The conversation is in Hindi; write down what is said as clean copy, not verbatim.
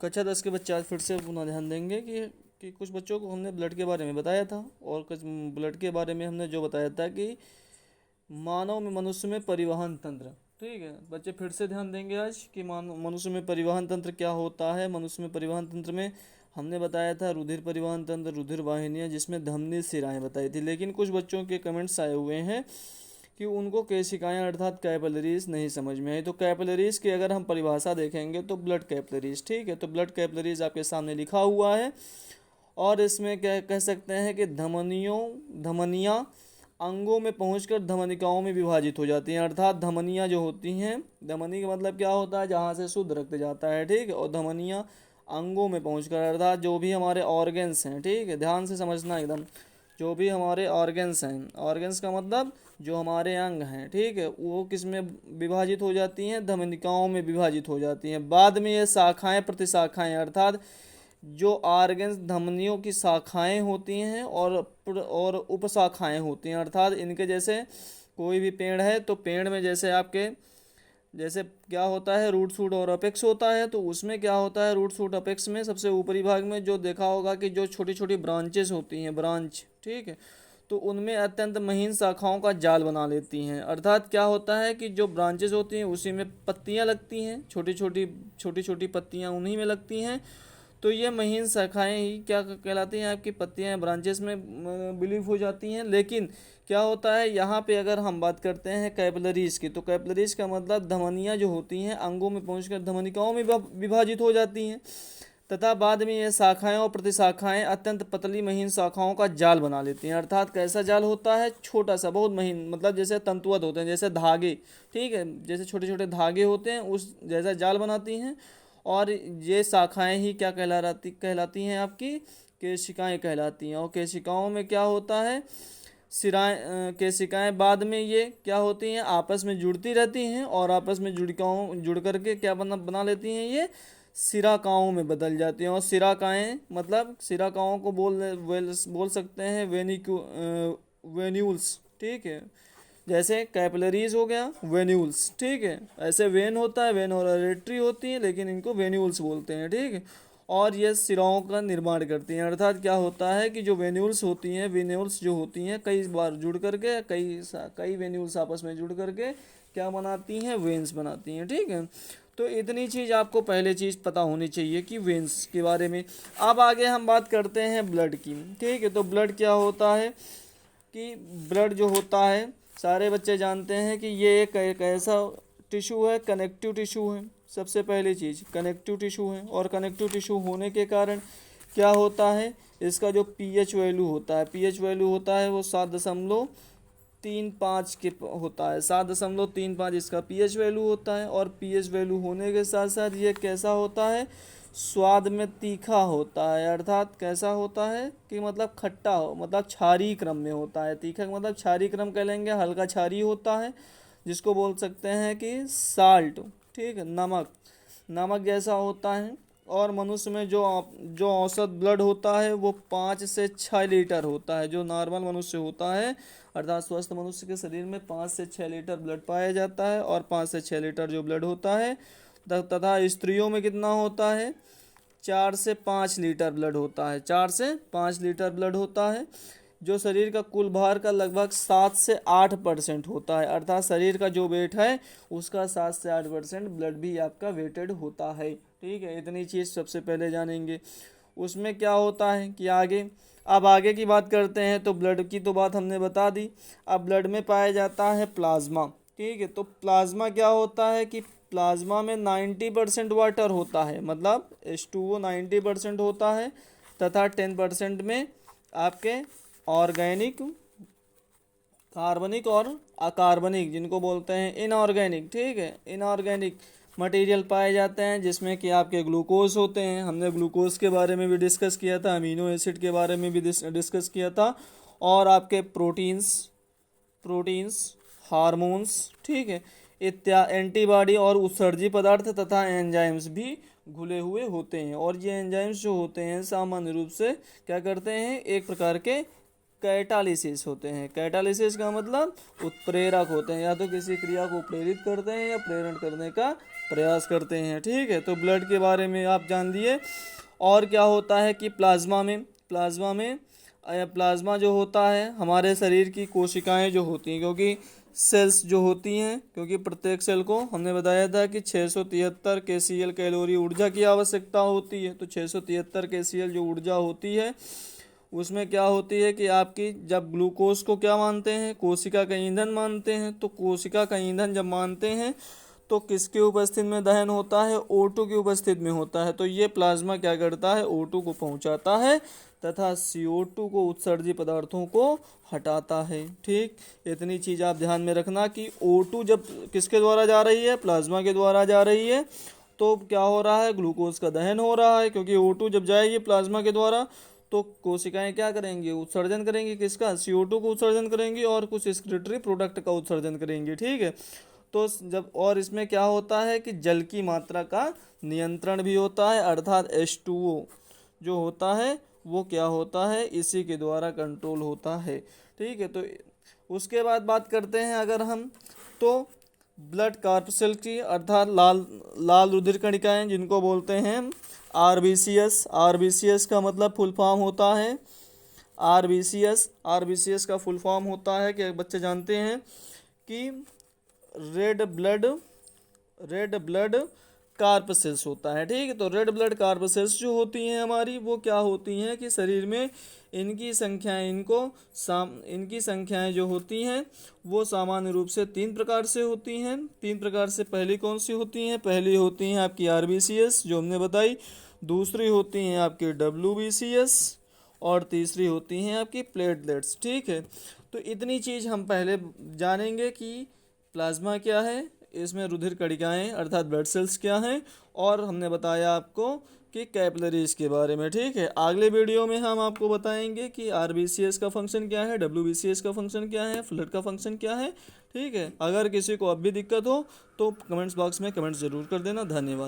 कक्षा 10 के बच्चे आज फिर से पुनः ध्यान देंगे कि कुछ बच्चों को हमने ब्लड के बारे में बताया था, और कुछ ब्लड के बारे में हमने जो बताया था कि मानव में मनुष्य में परिवहन तंत्र। ठीक है बच्चे, फिर से ध्यान देंगे आज कि मानव मनुष्य में परिवहन तंत्र क्या होता है। मनुष्य में परिवहन तंत्र में हमने बताया था रुधिर परिवहन तंत्र, रुधिर वाहिनियाँ, जिसमें धमनी शिराएँ बताई थी। लेकिन कुछ बच्चों के कमेंट्स आए हुए हैं कि उनको केशिकाएँ अर्थात कैपिलरीज नहीं समझ में आई। तो कैपिलरीज की अगर हम परिभाषा देखेंगे तो ब्लड कैपिलरीज, ठीक है, तो ब्लड कैपिलरीज आपके सामने लिखा हुआ है। और इसमें क्या कह सकते हैं कि धमनियाँ अंगों में पहुंचकर धमनिकाओं में विभाजित हो जाती हैं। अर्थात धमनियाँ जो होती हैं, धमनी का मतलब क्या होता है, जहाँ से शुद्ध रक्त जाता है, ठीक है, और धमनियाँ अंगों में पहुंचकर अर्थात जो भी हमारे ऑर्गन्स हैं, ठीक है, ध्यान से समझना एकदम, जो भी हमारे ऑर्गन्स हैं, ऑर्गन्स का मतलब जो हमारे अंग हैं, ठीक है, वो किस में विभाजित हो जाती हैं, धमनिकाओं में विभाजित हो जाती हैं। बाद में ये शाखाएं प्रतिशाखाएं अर्थात जो ऑर्गन्स धमनियों की शाखाएं होती हैं और उपशाखाएं होती हैं। अर्थात इनके जैसे कोई भी पेड़ है तो पेड़ में जैसे आपके जैसे क्या होता है, रूट शूट और अपेक्स होता है, तो उसमें क्या होता है, रूट शूट अपेक्स में सबसे ऊपरी भाग में जो देखा होगा कि जो छोटी छोटी ब्रांचेस होती हैं, ब्रांच, ठीक है, तो उनमें अत्यंत महीन शाखाओं का जाल बना लेती हैं। अर्थात क्या होता है कि जो ब्रांचेस होती हैं उसी में पत्तियां लगती हैं, छोटी छोटी पत्तियां उन्हीं में लगती हैं। तो ये महीन शाखाएं ही क्या कहलाती हैं, आपकी पत्तियां ब्रांचेस में बिलीव हो जाती हैं। लेकिन क्या होता है यहाँ पे अगर हम बात करते हैं कैपिलरीज की, तो कैपिलरीज का मतलब धमनियाँ जो होती हैं अंगों में पहुंचकर धमनिकाओं में विभाजित हो जाती हैं, तथा बाद में ये शाखाएं और प्रतिशाखाएं अत्यंत पतली महीन शाखाओं का जाल बना लेती हैं। अर्थात कैसा जाल होता है, छोटा सा, बहुत महीन, मतलब जैसे तंतुवत होते हैं, जैसे धागे, ठीक है, जैसे छोटे छोटे धागे होते हैं उस जैसा जाल बनाती हैं। और ये शाखाएं ही क्या कहलाती हैं, आपकी केशिकाएं कहलाती हैं। और केशिकाओं में क्या होता है, केशिकाएं बाद में ये क्या होती हैं, आपस में जुड़ती रहती हैं और आपस में जुड़ करके क्या बना लेती हैं, ये सिराकाओं में बदल जाती हैं। और सिराकाएं मतलब सिराकाओं को बोल सकते हैं वेन्यूल्स, ठीक है, जैसे कैपिलरीज हो गया वेन्यूल्स, ठीक है, ऐसे वेन होता है, वेन और आर्टरी होती है, लेकिन इनको वेन्यूल्स बोलते हैं, ठीक है। और ये सिराओं का निर्माण करती हैं। अर्थात क्या होता है कि जो वेन्यूल्स होती हैं, वेन्यूल्स जो होती हैं कई बार जुड़ करके कई वेन्यूल्स आपस में जुड़ करके क्या बनाती हैं, वेन्स बनाती हैं, ठीक है। तो इतनी चीज़ आपको पहले चीज़ पता होनी चाहिए कि वेन्स के बारे में। अब आगे हम बात करते हैं ब्लड की, ठीक है। तो ब्लड क्या होता है कि ब्लड जो होता है सारे बच्चे जानते हैं कि ये एक ऐसा टिश्यू है, कनेक्टिव टिश्यू है। सबसे पहली चीज़ कनेक्टिव टिश्यू है, और कनेक्टिव टिश्यू होने के कारण क्या होता है, इसका जो पीएच वैल्यू होता है, पीएच वैल्यू होता है वो 7.35 के होता है, 7.35 इसका पीएच वैल्यू होता है। और पीएच वैल्यू होने के साथ साथ ये कैसा होता है, स्वाद में तीखा होता है। अर्थात कैसा होता है कि मतलब खट्टा हो, मतलब क्षारीय क्रम में होता है। तीखा मतलब क्षारीय क्रम कह लेंगे, हल्का क्षारीय होता है, जिसको बोल सकते हैं कि साल्ट, ठीक है, नमक जैसा होता है। और मनुष्य में जो औसत ब्लड होता है वो 5 से 6 लीटर होता है, जो नॉर्मल मनुष्य होता है। अर्थात स्वस्थ मनुष्य के शरीर में 5 से 6 लीटर ब्लड पाया जाता है, और 5 से 6 लीटर जो ब्लड होता है। तथा स्त्रियों में कितना होता है, 4 से 5 लीटर ब्लड होता है, 4 से 5 लीटर ब्लड होता है, जो शरीर का कुल भार का लगभग 7 से 8% होता है। अर्थात शरीर का जो वेट है उसका 7 से 8% ब्लड भी आपका वेटेड होता है, ठीक है। इतनी चीज़ सबसे पहले जानेंगे। उसमें क्या होता है कि अब आगे की बात करते हैं। तो ब्लड की तो बात हमने बता दी। अब ब्लड में पाया जाता है प्लाज्मा, ठीक है। तो प्लाज्मा क्या होता है कि प्लाज्मा में 90% वाटर होता है, मतलब H2O 90% होता है, तथा 10% में आपके ऑर्गेनिक, कार्बनिक और अकार्बनिक, जिनको बोलते हैं इनऑर्गेनिक, ठीक है, इनऑर्गेनिक मटेरियल पाए जाते हैं, जिसमें कि आपके ग्लूकोज होते हैं। हमने ग्लूकोज के बारे में भी डिस्कस किया था, अमीनो एसिड के बारे में भी डिस्कस किया था, और आपके प्रोटीन्स, हार्मोन्स, ठीक है, एंटीबॉडी और उत्सर्जी पदार्थ तथा एंजाइम्स भी घुले हुए होते हैं। और ये एंजाइम्स जो होते हैं सामान्य रूप से क्या करते हैं, एक प्रकार के कैटालिसिस होते हैं। कैटालिसिस का मतलब उत्प्रेरक होते हैं, या तो किसी क्रिया को प्रेरित करते हैं या प्रेरण करने का प्रयास करते हैं। ठीक है, तो ब्लड के बारे में आप जान लिए। और क्या होता है कि प्लाज्मा जो होता है हमारे शरीर की कोशिकाएं जो होती हैं, क्योंकि सेल्स जो होती हैं, क्योंकि प्रत्येक सेल को हमने बताया था कि 673 kcal कैलोरी ऊर्जा की आवश्यकता होती है। तो 673 kcal जो ऊर्जा होती है उसमें क्या होती है कि आपकी जब ग्लूकोज को क्या मानते हैं, कोशिका का ईंधन मानते हैं, तो कोशिका का ईंधन जब मानते हैं तो किसके उपस्थिति में दहन होता है, O2 की उपस्थिति में होता है। तो ये प्लाज्मा क्या करता है, O2 को पहुंचाता है तथा CO2 को उत्सर्जित पदार्थों को हटाता है। ठीक, इतनी चीज आप ध्यान में रखना कि O2 जब किसके द्वारा जा रही है, प्लाज्मा के द्वारा जा रही है, तो क्या हो रहा है, ग्लूकोज का दहन हो रहा है, क्योंकि O2 जब जाएगी प्लाज्मा के द्वारा तो कोशिकाएं क्या करेंगी, उत्सर्जन करेंगी, किसका, CO2 को उत्सर्जन करेंगी और कुछ एक्सक्रीटरी प्रोडक्ट का उत्सर्जन करेंगी। ठीक है, तो जब और इसमें क्या होता है कि जल की मात्रा का नियंत्रण भी होता है, अर्थात H2O जो होता है वो क्या होता है, इसी के द्वारा कंट्रोल होता है। ठीक है, तो उसके बाद बात करते हैं अगर हम, तो ब्लड कार्पसेल की, अर्थात लाल लाल रुधिर कणिकाएं जिनको बोलते हैं RBCS। RBCS का मतलब फुल फॉर्म होता है RBCS का फुल फॉर्म होता है कि बच्चे जानते हैं कि रेड ब्लड कार्पसेल्स होता है। ठीक है, तो रेड ब्लड कार्पसेल्स जो होती हैं हमारी, वो क्या होती हैं कि शरीर में इनकी संख्याएं जो होती हैं वो सामान्य रूप से 3 प्रकार से होती हैं। 3 प्रकार से पहली कौन सी होती हैं, पहली होती हैं आपकी RBCS जो हमने बताई, दूसरी होती हैं आपकी WBCS और तीसरी होती हैं आपकी प्लेटलेट्स। ठीक है, तो इतनी चीज़ हम पहले जानेंगे कि प्लाज्मा क्या है, इसमें रुधिर कणिकाएं अर्थात ब्लड सेल्स क्या हैं, और हमने बताया आपको कि कैपिलरीज के बारे में। ठीक है, अगले वीडियो में हम आपको बताएंगे कि RBCS का फंक्शन क्या है, WBCS का फंक्शन क्या है, फ्लड का फंक्शन क्या है। ठीक है, अगर किसी को अब भी दिक्कत हो तो कमेंट्स बॉक्स में कमेंट्स ज़रूर कर देना। धन्यवाद।